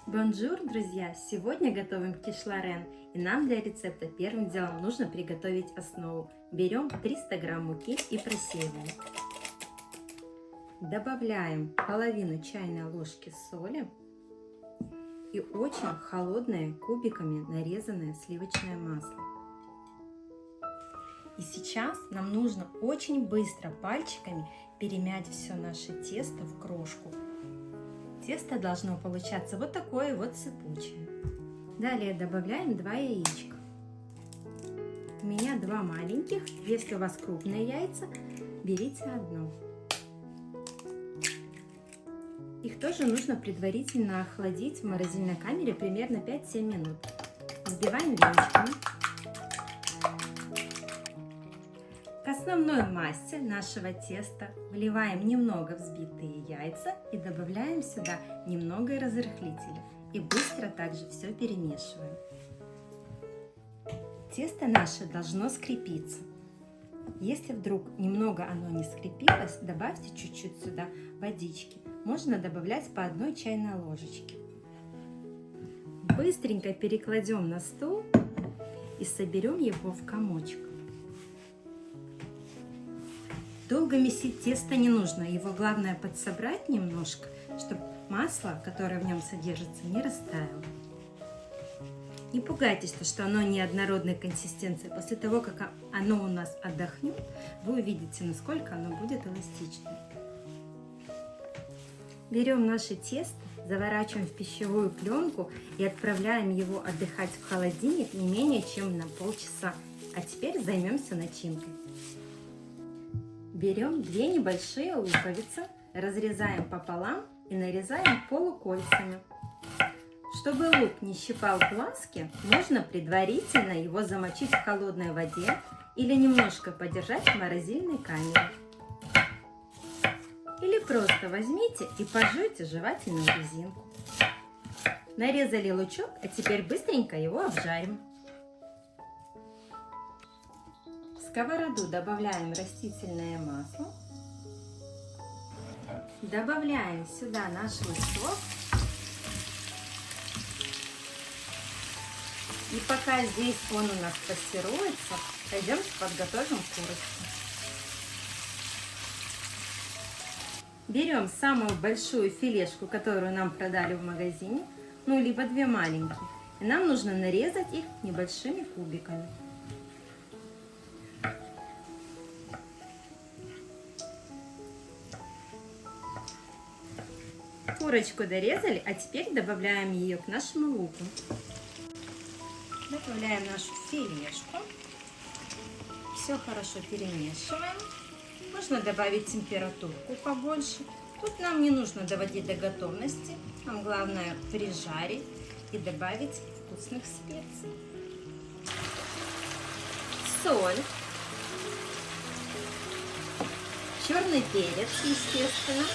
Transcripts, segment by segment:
Бонжур, друзья! Сегодня готовим киш лорен, и нам для рецепта первым делом нужно приготовить основу. Берем 300 грамм муки и просеиваем. Добавляем половину чайной ложки соли и очень холодное кубиками нарезанное сливочное масло. И сейчас нам нужно очень быстро пальчиками перемять все наше тесто в крошку. Тесто должно получаться вот такое вот цепучее. Далее добавляем 2 яичка. У меня 2 маленьких. Если у вас крупные яйца, берите одно. Их тоже нужно предварительно охладить в морозильной камере примерно 5-7 минут. Взбиваем венчиками. К основной массе нашего теста вливаем немного взбитые яйца и добавляем сюда немного разрыхлителя. И быстро также все перемешиваем. Тесто наше должно скрепиться. Если вдруг немного оно не скрепилось, добавьте чуть-чуть сюда водички. Можно добавлять по 1 чайной ложечке. Быстренько перекладем на стол и соберем его в комочек. Долго месить тесто не нужно, его главное подсобрать немножко, чтобы масло, которое в нем содержится, не растаяло. Не пугайтесь, что оно неоднородной консистенции. После того, как оно у нас отдохнет, вы увидите, насколько оно будет эластичным. Берем наше тесто, заворачиваем в пищевую пленку и отправляем его отдыхать в холодильник не менее чем на полчаса. А теперь займемся начинкой. Берем 2 небольшие луковицы, разрезаем пополам и нарезаем полукольцами. Чтобы лук не щипал глазки, можно предварительно его замочить в холодной воде или немножко подержать в морозильной камере. Или просто возьмите и пожуйте жевательную резинку. Нарезали лучок, а теперь быстренько его обжарим. В сковороду добавляем растительное масло. Добавляем сюда наш лучок. И пока здесь он у нас пассируется, пойдем подготовим курочку. Берем самую большую филешку, которую нам продали в магазине, ну либо 2 маленькие. И нам нужно нарезать их небольшими кубиками. Курочку дорезали, а теперь добавляем ее к нашему луку. Добавляем нашу филешку. Все хорошо перемешиваем. Можно добавить температурку побольше. Тут нам не нужно доводить до готовности. Нам главное прижарить и добавить вкусных специй. Соль. Черный перец, естественно.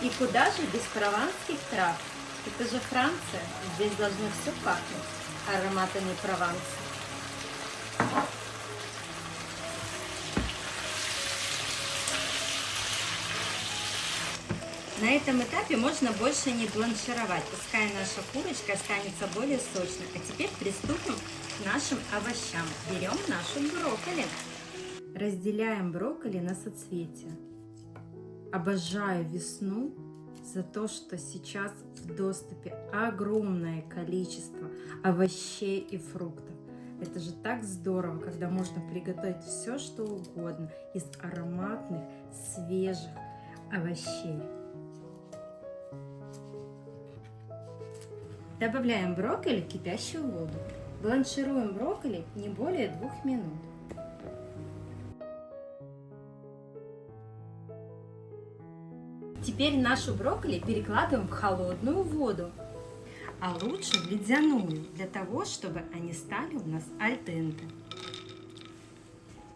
И куда же без прованских трав? Это же Франция. Здесь должно все пахнуть ароматами Прованса. На этом этапе можно больше не бланшировать. Пускай наша курочка останется более сочной. А теперь приступим к нашим овощам. Берем нашу брокколи. Разделяем брокколи на соцветия. Обожаю весну за то, что сейчас в доступе огромное количество овощей и фруктов. Это же так здорово, когда можно приготовить все, что угодно из ароматных, свежих овощей. Добавляем брокколи в кипящую воду. Бланшируем брокколи не более 2 минут. Теперь нашу брокколи перекладываем в холодную воду, а лучше в ледяную, для того, чтобы они стали у нас аль денте.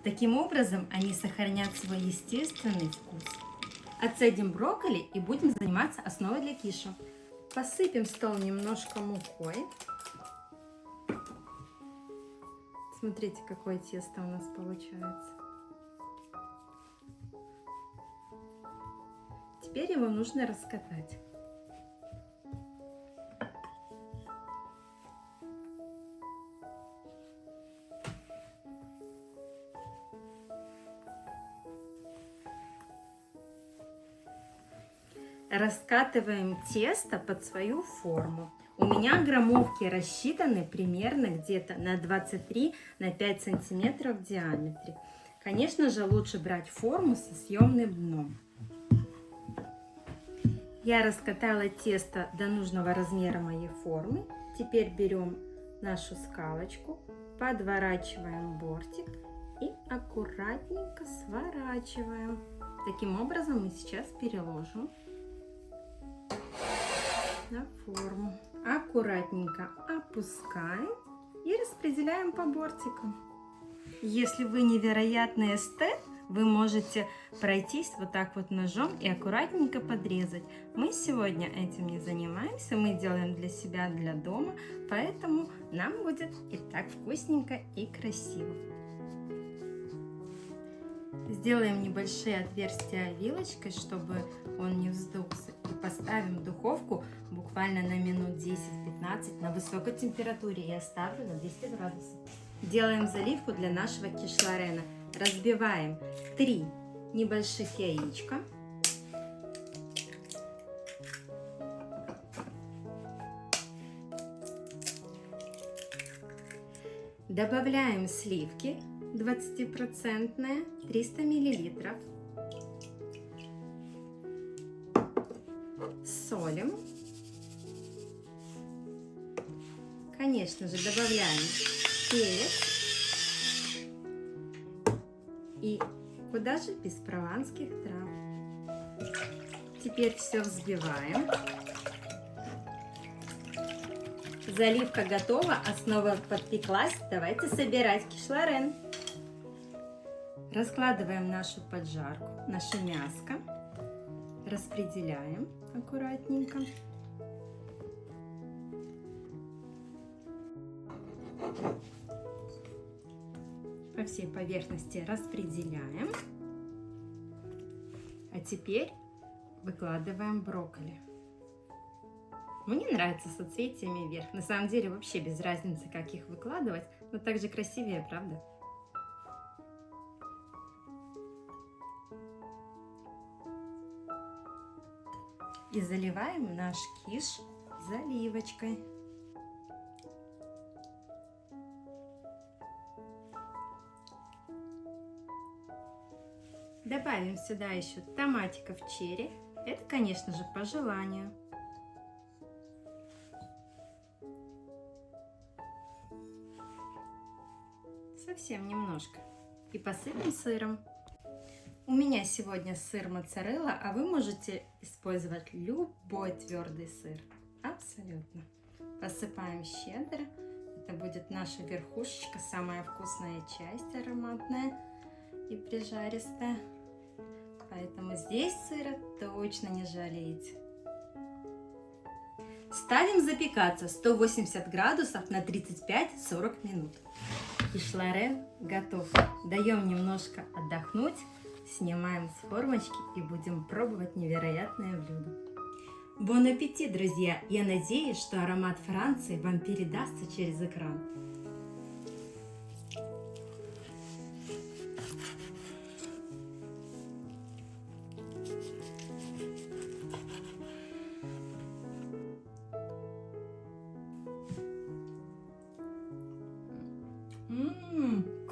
Таким образом, они сохранят свой естественный вкус. Отцедим брокколи и будем заниматься основой для киша. Посыпем стол немножко мукой. Смотрите, какое тесто у нас получается. теперь его нужно раскатать. Раскатываем тесто под свою форму. У меня граммовки рассчитаны примерно где-то на 23 на 5 сантиметров в диаметре. Конечно же, лучше брать форму со съемным дном. Я раскатала тесто до нужного размера моей формы. Теперь берем нашу скалочку, подворачиваем бортик и аккуратненько сворачиваем. Таким образом мы сейчас переложим на форму. Аккуратненько опускаем и распределяем по бортикам. Если вы невероятный эстет, вы можете пройтись вот так вот ножом и аккуратненько подрезать. Мы сегодня этим не занимаемся, мы делаем для себя, для дома, поэтому нам будет и так вкусненько и красиво. Сделаем небольшие отверстия вилочкой, чтобы он не вздулся. И поставим в духовку буквально на минут 10-15 на высокой температуре и оставлю на 200 градусов. Делаем заливку для нашего киш-лорена. Разбиваем 3 небольших яичка. Добавляем сливки 20%, 300 мл. Солим. Конечно же, добавляем перец. И куда же без прованских трав. Теперь все взбиваем. Заливка готова, основа подпеклась. Давайте собирать киш-лорен. Раскладываем нашу поджарку, наше мяско. Распределяем аккуратненько. По всей поверхности распределяем. А теперь выкладываем брокколи. Мне нравится соцветиями вверх. На самом деле вообще без разницы, как их выкладывать, но также красивее, правда? И заливаем наш киш заливочкой. Добавим сюда еще томатиков черри. Это, конечно же, по желанию. Совсем немножко. И посыпем сыром. У меня сегодня сыр моцарелла, а вы можете использовать любой твердый сыр. Абсолютно. Посыпаем щедро. Это будет наша верхушечка, самая вкусная часть, ароматная и прижаристая. Поэтому здесь сыра точно не жалеете. Ставим запекаться 180 градусов на 35-40 минут. Киш-лорен готов. Даем немножко отдохнуть, снимаем с формочки и будем пробовать невероятное блюдо. Бон аппетит, друзья! Я надеюсь, что аромат Франции вам передастся через экран.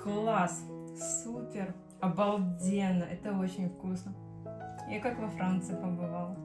Класс! Супер! Обалденно! Это очень вкусно! Я как во Франции побывала.